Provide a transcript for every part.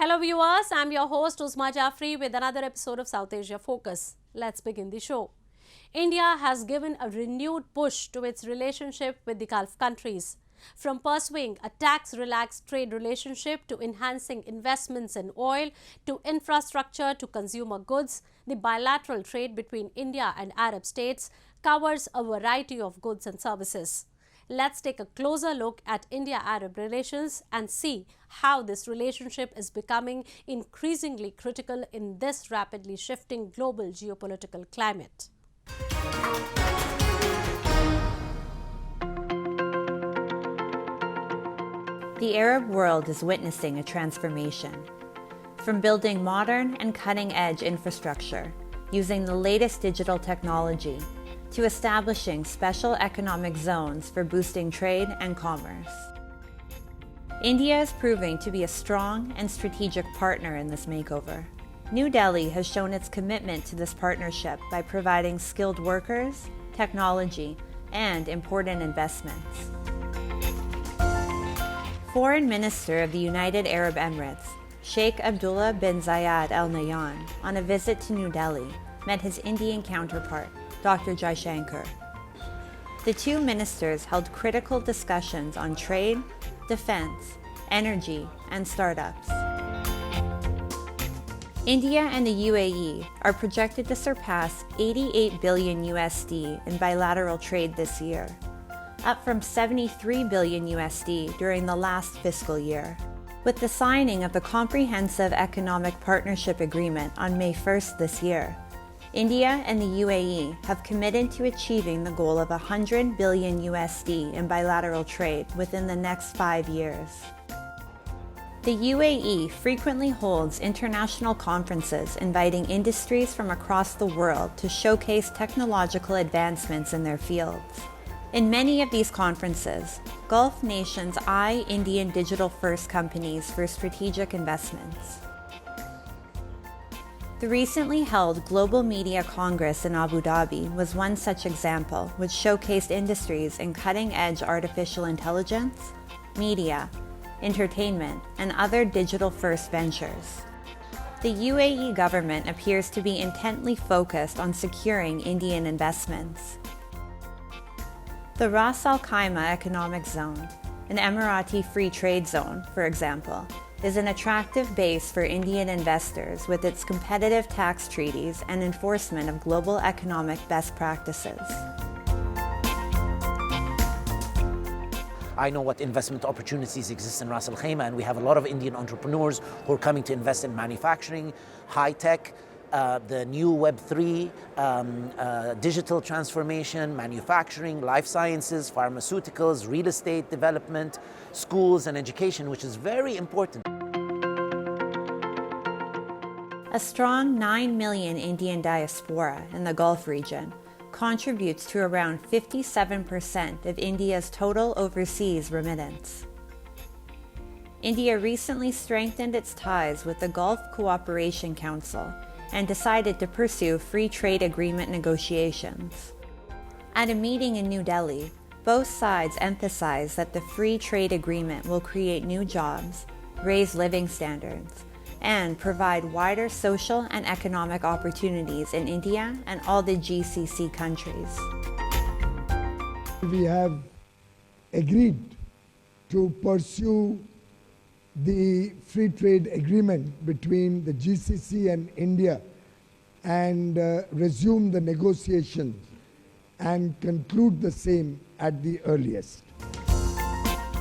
Hello viewers, I'm your host Uzma Jafri with another episode of South Asia Focus. Let's begin the show. India has given a renewed push to its relationship with the Gulf countries. From pursuing a tax-relaxed trade relationship to enhancing investments in oil to infrastructure to consumer goods, the bilateral trade between India and Arab states covers a variety of goods and services. Let's take a closer look at India-Arab relations and see how this relationship is becoming increasingly critical in this rapidly shifting global geopolitical climate. The Arab world is witnessing a transformation. From building modern and cutting-edge infrastructure, using the latest digital technology, to establishing special economic zones for boosting trade and commerce. India is proving to be a strong and strategic partner in this makeover. New Delhi has shown its commitment to this partnership by providing skilled workers, technology, and important investments. Foreign Minister of the United Arab Emirates, Sheikh Abdullah bin Zayed Al Nahyan, on a visit to New Delhi, met his Indian counterpart, Dr. Jaishankar. The two ministers held critical discussions on trade, defense, energy, and startups. India and the UAE are projected to surpass 88 billion USD in bilateral trade this year, up from 73 billion USD during the last fiscal year. With the signing of the Comprehensive Economic Partnership Agreement on May 1st this year, India and the UAE have committed to achieving the goal of 100 billion USD in bilateral trade within the next 5 years. The UAE frequently holds international conferences inviting industries from across the world to showcase technological advancements in their fields. In many of these conferences, Gulf nations eye Indian digital-first companies for strategic investments. The recently held Global Media Congress in Abu Dhabi was one such example, which showcased industries in cutting-edge artificial intelligence, media, entertainment, and other digital-first ventures. The UAE government appears to be intently focused on securing Indian investments. The Ras Al Khaimah Economic Zone, an Emirati free trade zone, for example, is an attractive base for Indian investors with its competitive tax treaties and enforcement of global economic best practices. I know what investment opportunities exist in Ras Al Khaimah, and we have a lot of Indian entrepreneurs who are coming to invest in manufacturing, high tech, the new Web3, digital transformation, manufacturing, life sciences, pharmaceuticals, real estate development, schools and education, which is very important. A strong 9 million Indian diaspora in the Gulf region contributes to around 57% of India's total overseas remittance. India recently strengthened its ties with the Gulf Cooperation Council and decided to pursue free trade agreement negotiations. At a meeting in New Delhi, both sides emphasized that the free trade agreement will create new jobs, raise living standards, and provide wider social and economic opportunities in India and all the GCC countries. We have agreed to pursue the free trade agreement between the GCC and India and resume the negotiations and conclude the same at the earliest.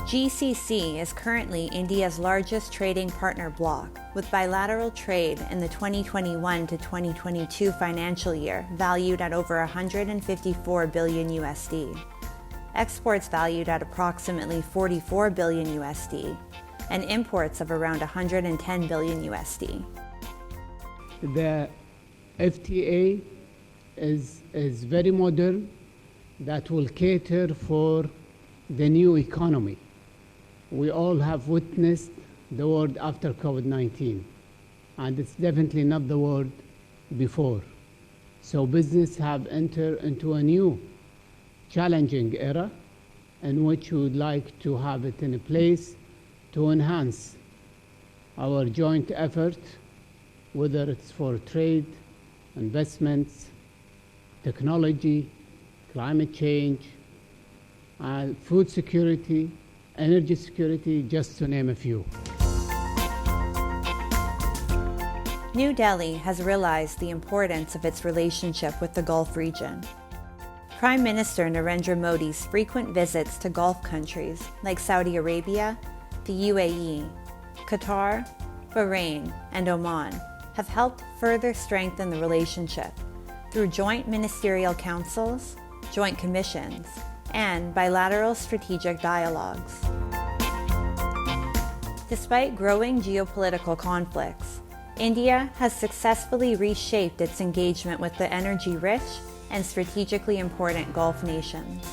GCC is currently India's largest trading partner bloc, with bilateral trade in the 2021 to 2022 financial year valued at over 154 billion USD, exports valued at approximately 44 billion USD, and imports of around 110 billion USD. The FTA is very modern, that will cater for the new economy. We all have witnessed the world after COVID-19, and it's definitely not the world before. So business have entered into a new challenging era in which we would like to have it in a place to enhance our joint effort, whether it's for trade, investments, technology, climate change, food security, energy security, just to name a few. New Delhi has realized the importance of its relationship with the Gulf region. Prime Minister Narendra Modi's frequent visits to Gulf countries like Saudi Arabia, the UAE, Qatar, Bahrain, and Oman have helped further strengthen the relationship through joint ministerial councils, joint commissions, and bilateral strategic dialogues. Despite growing geopolitical conflicts, India has successfully reshaped its engagement with the energy-rich and strategically important Gulf nations.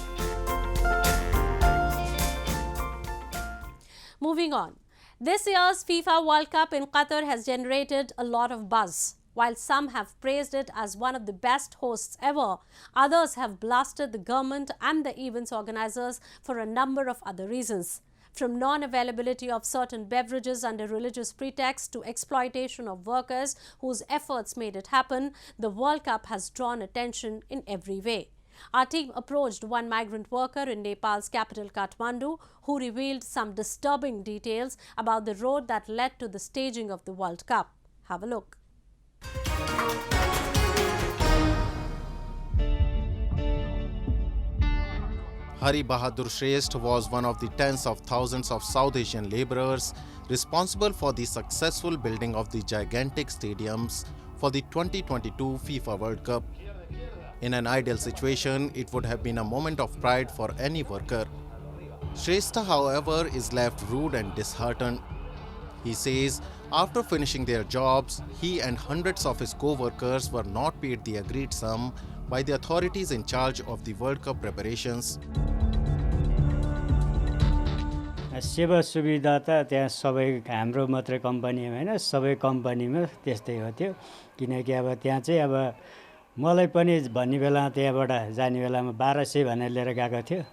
Moving on. This year's FIFA World Cup in Qatar has generated a lot of buzz. While some have praised it as one of the best hosts ever, others have blasted the government and the event's organizers for a number of other reasons. From non-availability of certain beverages under religious pretext to exploitation of workers whose efforts made it happen, the World Cup has drawn attention in every way. Our team approached one migrant worker in Nepal's capital Kathmandu who revealed some disturbing details about the road that led to the staging of the World Cup. Have a look. Hari Bahadur Shrestha was one of the tens of thousands of South Asian laborers responsible for the successful building of the gigantic stadiums for the 2022 FIFA World Cup. In an ideal situation, it would have been a moment of pride for any worker. Shrestha, however, is left rude and disheartened. He says after finishing their jobs, he and hundreds of his co-workers were not paid the agreed sum by the authorities in charge of the World Cup preparations. सेवा सुविधा त त्यहाँ सबै हाम्रो मात्रै कम्पनीमा हैन सबै कम्पनीमा त्यस्तै हो त्यो किनकि अब त्यहाँ चाहिँ अब मलाई पनि भन्ने बेला त्यहाँबाट जाने बेलामा 1200 भनेर लिएर गएको थियो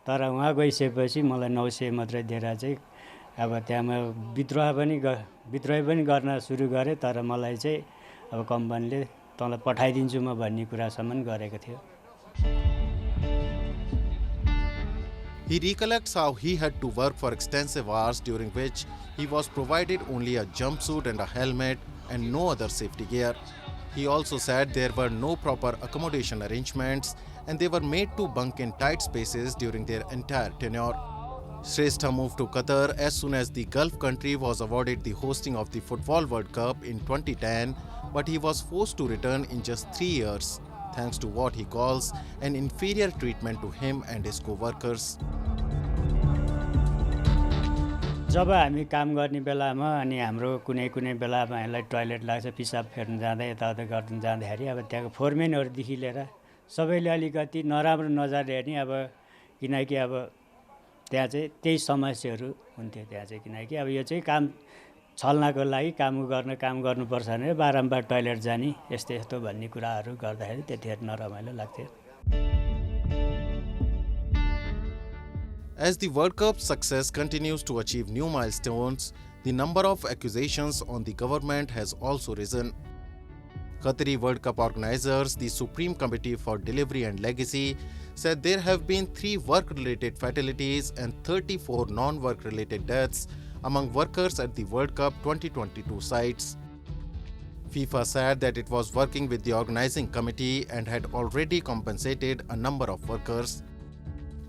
तर उहाँ गइसकेपछि मलाई 900 मात्रै दिएर चाहिँ अब त्यहाँमा विद्रोह पनि गर्न सुरु गरे तर मलाई चाहिँ अब कम्पनीले तँलाई पठाइदिन्छु म भन्ने कुरासम्म गरेको थियो. He recollects how he had to work for extensive hours during which he was provided only a jumpsuit and a helmet and no other safety gear. He also said there were no proper accommodation arrangements and they were made to bunk in tight spaces during their entire tenure. Shrestha moved to Qatar as soon as the Gulf country was awarded the hosting of the Football World Cup in 2010, but he was forced to return in just 3 years, thanks to what he calls an inferior treatment to him and his co-workers. जब हामी काम गर्ने बेलामा अनि हाम्रो कुनै बेलामा हामीलाई टोयलेट लाग्छ पिसाब फेर्न जाँदा यताउता गर्न जाँदाखेरि अब त्यहाँको फोरमेनहरुदेखि लिएर सबैले अलिकति नराम्रो नजरले हेर्ने अब किनकि अब त्यहाँ चाहिँ त्यही समस्याहरू हुन्थ्यो त्यहाँ चाहिँ किनकि अब यो चाहिँ काम चल्नको लागि काम गर्नुपर्छ भने बारम्बार टोयलेट जाने यस्तो भन्ने कुराहरू गर्दाखेरि त्यतिखेर नरमाइलो लाग्थ्यो. As the World Cup's success continues to achieve new milestones, the number of accusations on the government has also risen. Qatari World Cup organizers, the Supreme Committee for Delivery and Legacy, said there have been 3 work-related fatalities and 34 non-work-related deaths among workers at the World Cup 2022 sites. FIFA said that it was working with the organizing committee and had already compensated a number of workers.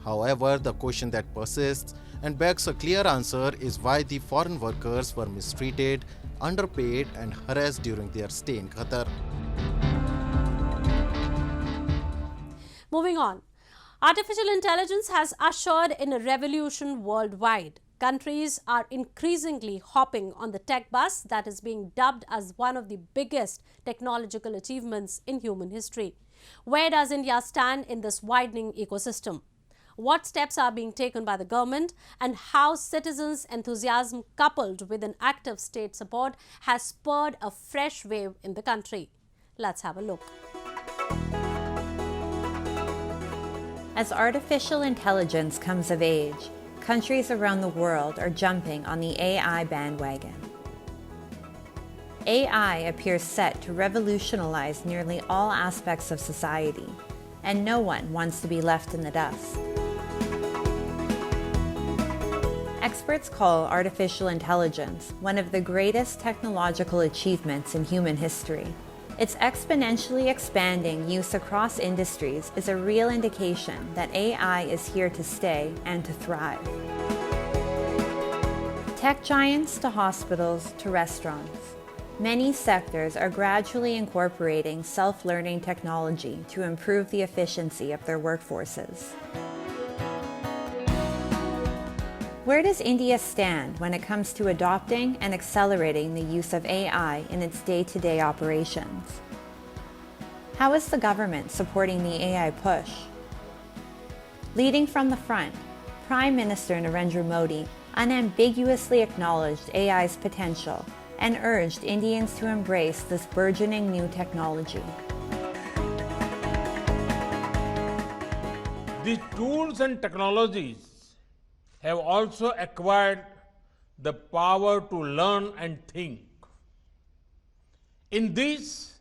However, the question that persists and begs a clear answer is why the foreign workers were mistreated, underpaid and harassed during their stay in Qatar. Moving on. Artificial intelligence has ushered in a revolution worldwide. Countries are increasingly hopping on the tech bus that is being dubbed as one of the biggest technological achievements in human history. Where does India stand in this widening ecosystem? What steps are being taken by the government and how citizens' enthusiasm coupled with an active state support has spurred a fresh wave in the country? Let's have a look. As artificial intelligence comes of age, countries around the world are jumping on the AI bandwagon. AI appears set to revolutionize nearly all aspects of society, and no one wants to be left in the dust. Experts call artificial intelligence one of the greatest technological achievements in human history. Its exponentially expanding use across industries is a real indication that AI is here to stay and to thrive. Tech giants to hospitals to restaurants. Many sectors are gradually incorporating self-learning technology to improve the efficiency of their workforces. Where does India stand when it comes to adopting and accelerating the use of AI in its day-to-day operations? How is the government supporting the AI push? Leading from the front, Prime Minister Narendra Modi unambiguously acknowledged AI's potential and urged Indians to embrace this burgeoning new technology. These tools and technologies have also acquired the power to learn and think. In this,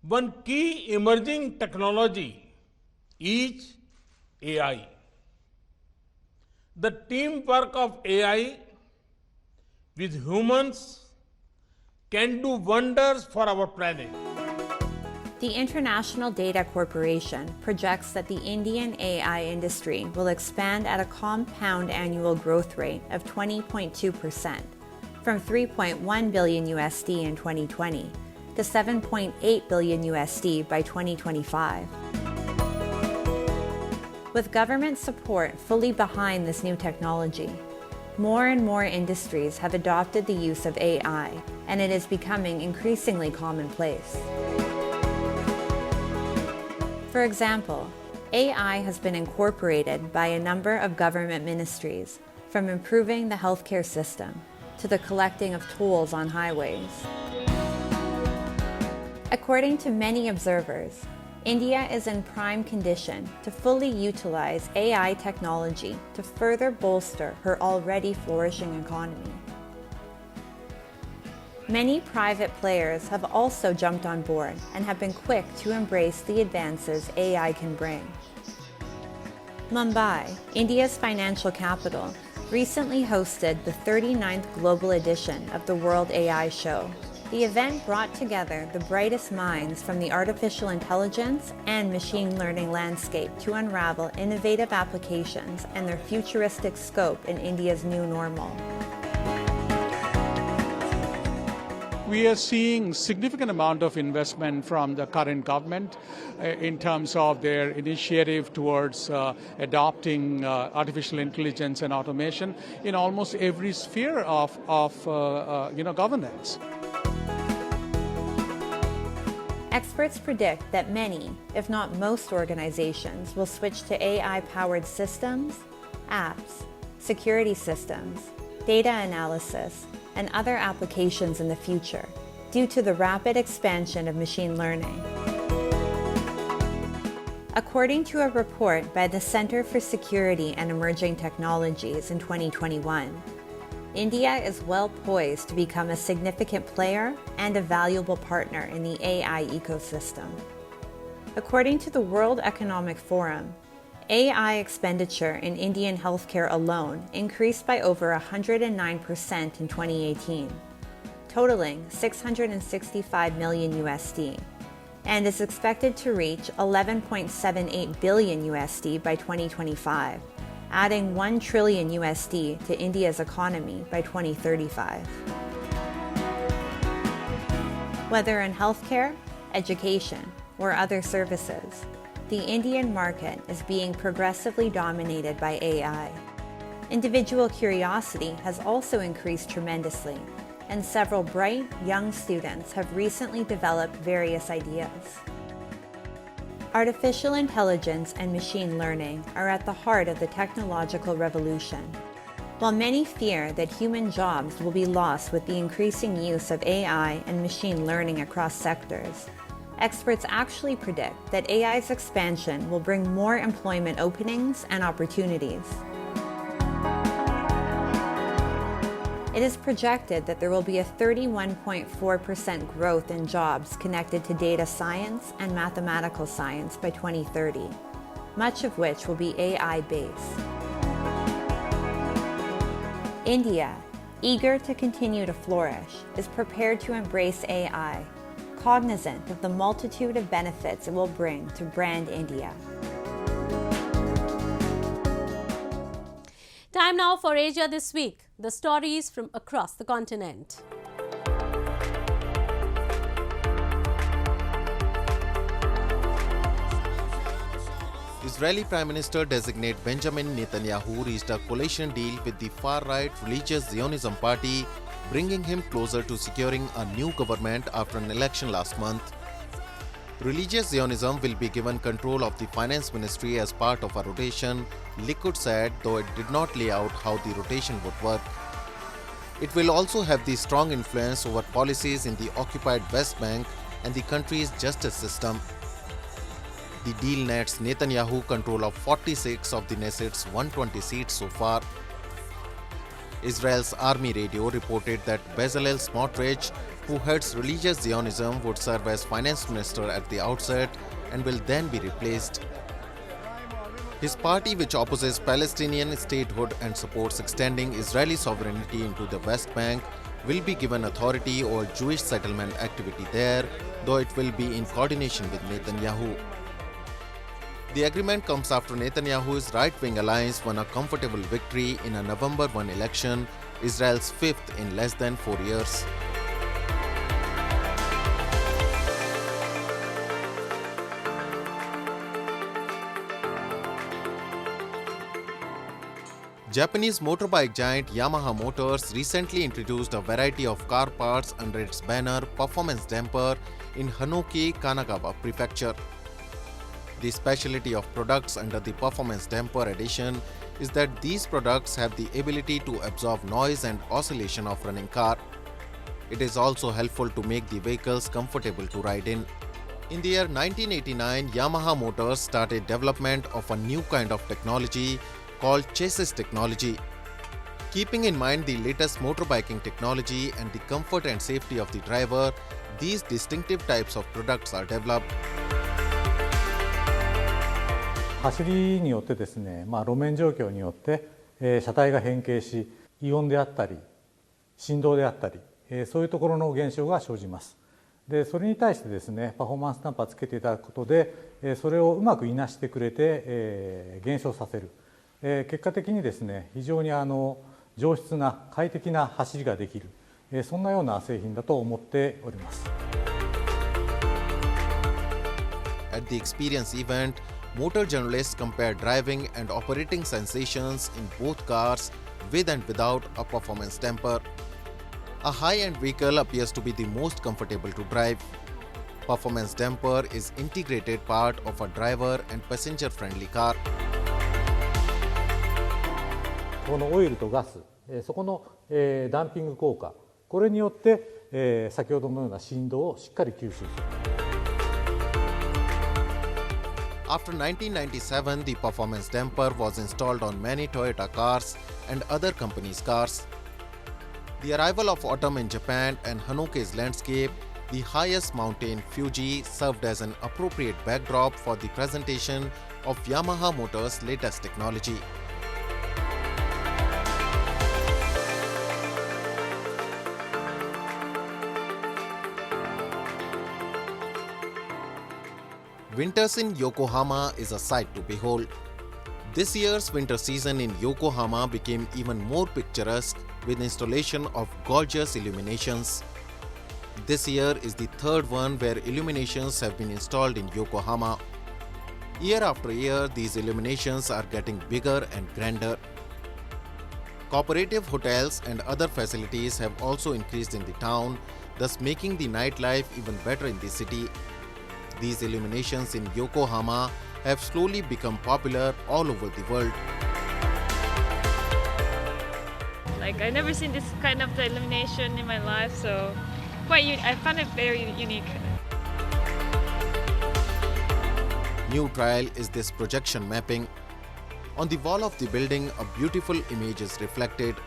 one key emerging technology is AI. The teamwork of AI with humans can do wonders for our planet. The International Data Corporation projects that the Indian AI industry will expand at a compound annual growth rate of 20.2%, from $3.1 billion USD in 2020 to $7.8 billion USD by 2025. With government support fully behind this new technology, more and more industries have adopted the use of AI, and it is becoming increasingly commonplace. For example, AI has been incorporated by a number of government ministries, from improving the healthcare system to the collecting of tolls on highways. According to many observers, India is in prime condition to fully utilize AI technology to further bolster her already flourishing economy. Many private players have also jumped on board and have been quick to embrace the advances AI can bring. Mumbai, India's financial capital, recently hosted the 39th global edition of the World AI Show. The event brought together the brightest minds from the artificial intelligence and machine learning landscape to unravel innovative applications and their futuristic scope in India's new normal. We are seeing significant amount of investment from the current government in terms of their initiative towards adopting artificial intelligence and automation in almost every sphere of governance. Experts predict that many, if not most organizations, will switch to AI-powered systems, apps, security systems, data analysis, and other applications in the future due to the rapid expansion of machine learning. According to a report by the Center for Security and Emerging Technologies in 2021, India is well poised to become a significant player and a valuable partner in the AI ecosystem. According to the World Economic Forum, AI expenditure in Indian healthcare alone increased by over 109% in 2018, totaling $665 million USD, and is expected to reach $11.78 billion USD by 2025, adding $1 trillion USD to India's economy by 2035. Whether in healthcare, education, or other services, the Indian market is being progressively dominated by AI. Individual curiosity has also increased tremendously, and several bright, young students have recently developed various ideas. Artificial intelligence and machine learning are at the heart of the technological revolution. While many fear that human jobs will be lost with the increasing use of AI and machine learning across sectors, experts actually predict that AI's expansion will bring more employment openings and opportunities. It is projected that there will be a 31.4% growth in jobs connected to data science and mathematical science by 2030, much of which will be AI-based. India, eager to continue to flourish, is prepared to embrace AI, cognizant of the multitude of benefits it will bring to brand India. Time now for Asia This Week, the stories from across the continent. Israeli Prime Minister-designate Benjamin Netanyahu reached a coalition deal with the far-right religious Zionism party, bringing him closer to securing a new government after an election last month. Religious Zionism will be given control of the finance ministry as part of a rotation, Likud said, though it did not lay out how the rotation would work. It will also have the strong influence over policies in the occupied West Bank and the country's justice system. The deal nets Netanyahu control of 46 of the Knesset's 120 seats so far. Israel's army radio reported that Bezalel Smotrich, who heads religious Zionism, would serve as finance minister at the outset and will then be replaced. His party, which opposes Palestinian statehood and supports extending Israeli sovereignty into the West Bank, will be given authority over Jewish settlement activity there, though it will be in coordination with Netanyahu. The agreement comes after Netanyahu's right-wing alliance won a comfortable victory in a November 1 election, Israel's fifth in less than 4 years. Japanese motorbike giant Yamaha Motors recently introduced a variety of car parts under its banner Performance Damper in Hanoki, Kanagawa Prefecture. The specialty of products under the Performance Damper edition is that these products have the ability to absorb noise and oscillation of running car. It is also helpful to make the vehicles comfortable to ride in. In the year 1989, Yamaha Motors started development of a new kind of technology called chassis technology. Keeping in mind the latest motorbiking technology and the comfort and safety of the driver, these distinctive types of products are developed. 走りによってですね、路面状況によって、車体が変形し、異音であったり、振動であったり、そういうところの現象が生じます。で、それに対してですね、パフォーマンスダンパーつけていただくことで、それをうまくいなしてくれて、減少させる。結果的にですね、非常に上質な快適な走りができる、そんなような製品だと思っております。At the experience event, motor journalists compared driving and operating sensations in both cars with and without a performance damper. A high-end vehicle appears to be the most comfortable to drive. Performance damper is integrated part of a driver and passenger-friendly car. このオイルとガス、そこの、ダンピング効果、これによって、先ほどのような振動をしっかり吸収する。After 1997, the performance damper was installed on many Toyota cars and other companies' cars. The arrival of autumn in Japan and Hanoki's landscape, the highest mountain Fuji, served as an appropriate backdrop for the presentation of Yamaha Motors' latest technology. Winters in Yokohama is a sight to behold. This year's winter season in Yokohama became even more picturesque with installation of gorgeous illuminations. This year is the third one where illuminations have been installed in Yokohama. Year after year, these illuminations are getting bigger and grander. Cooperative hotels and other facilities have also increased in the town, thus making the nightlife even better in the city. These illuminations in Yokohama have slowly become popular all over the world. Like, I've never seen this kind of illumination in my life, so I found it very unique. New trial is this projection mapping. On the wall of the building, a beautiful image is reflected.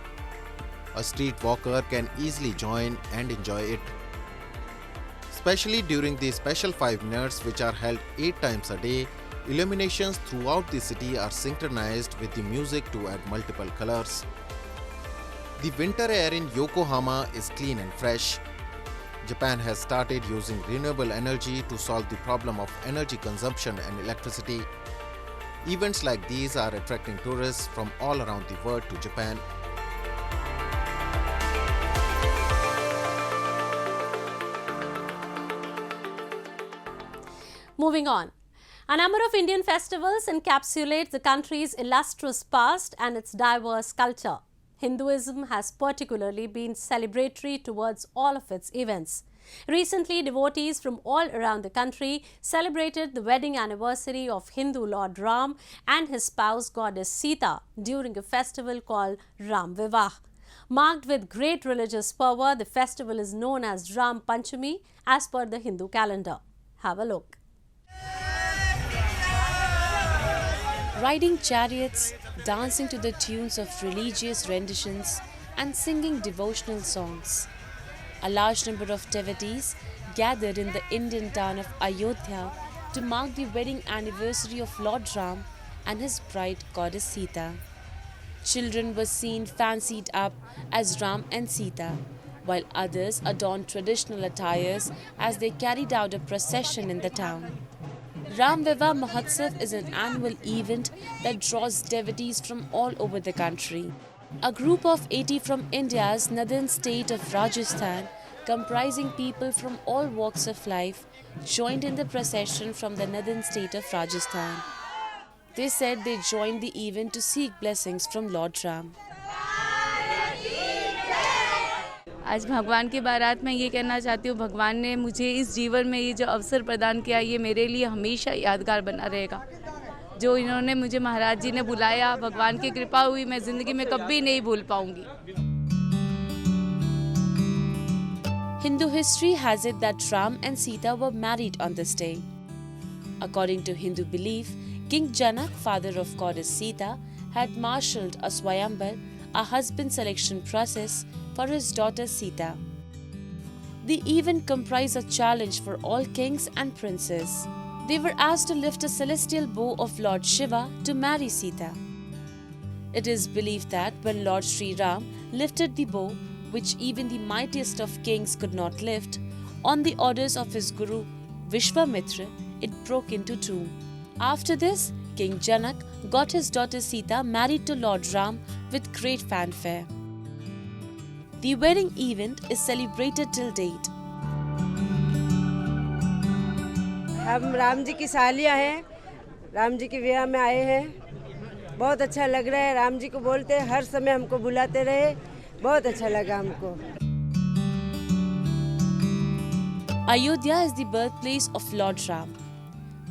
A street walker can easily join and enjoy it. Especially during the special 5 minutes which are held 8 times a day, illuminations throughout the city are synchronized with the music to add multiple colors. The winter air in Yokohama is clean and fresh. Japan has started using renewable energy to solve the problem of energy consumption and electricity. Events like these are attracting tourists from all around the world to Japan. Moving on. A number of Indian festivals encapsulate the country's illustrious past and its diverse culture. Hinduism has particularly been celebratory towards all of its events. Recently, devotees from all around the country celebrated the wedding anniversary of Hindu Lord Ram and his spouse goddess Sita during a festival called Ram Vivah. Marked with great religious fervour, the festival is known as Ram Panchami as per the Hindu calendar. Have a look. Riding chariots, dancing to the tunes of religious renditions and singing devotional songs. A large number of devotees gathered in the Indian town of Ayodhya to mark the wedding anniversary of Lord Ram and his bride goddess Sita. Children were seen fancied up as Ram and Sita, while others adorned traditional attires as they carried out a procession in the town. Ram Vivah Mahotsav is an annual event that draws devotees from all over the country. A group of 80 from India's northern state of Rajasthan, comprising people from all walks of life, joined in the procession from the northern state of Rajasthan. They said they joined the event to seek blessings from Lord Ram. आज भगवान की बारात में ये कहना चाहती हूँ, भगवान ने मुझे इस जीवन में ये जो अवसर प्रदान किया, ये मेरे लिए हमेशा यादगार बना रहेगा. जो इन्होंने मुझे महाराज जी ने बुलाया, भगवान की कृपा हुई, मैं ज़िंदगी में कभी नहीं भूल पाऊंगी. Hindu history has it that Ram and Sita were married on this day. According to Hindu belief, King Janak, father of goddess Sita, had marshalled a Swayambar, a husband selection process, for his daughter Sita. The event comprised a challenge for all kings and princes. They were asked to lift a celestial bow of Lord Shiva to marry Sita. It is believed that when Lord Sri Ram lifted the bow, which even the mightiest of kings could not lift, on the orders of his guru Vishwamitra, it broke into two. After this, King Janak got his daughter Sita married to Lord Ram with great fanfare. The wedding event is celebrated till date. हम राम जी की सालियाँ हैं, राम जी के विवाह में आए हैं. बहुत अच्छा लग रहा है. राम जी को बोलते हैं, हर समय हमको बुलाते रहे. बहुत अच्छा लगा हमको. Ayodhya is the birthplace of Lord Ram.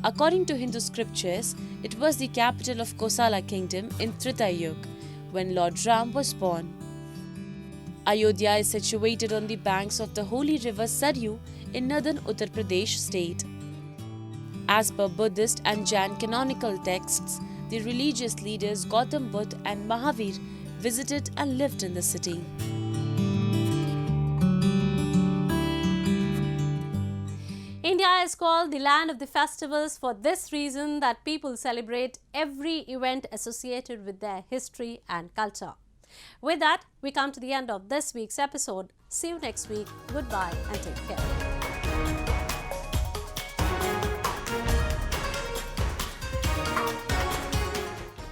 According to Hindu scriptures, it was the capital of Kosala kingdom in Treta Yuga when Lord Ram was born. Ayodhya is situated on the banks of the holy river Saryu in northern Uttar Pradesh state. As per Buddhist and Jain canonical texts, the religious leaders Gautam Buddha and Mahavir visited and lived in the city. India is called the land of the festivals for this reason that people celebrate every event associated with their history and culture. With that, we come to the end of this week's episode. See you next week. Goodbye and take care.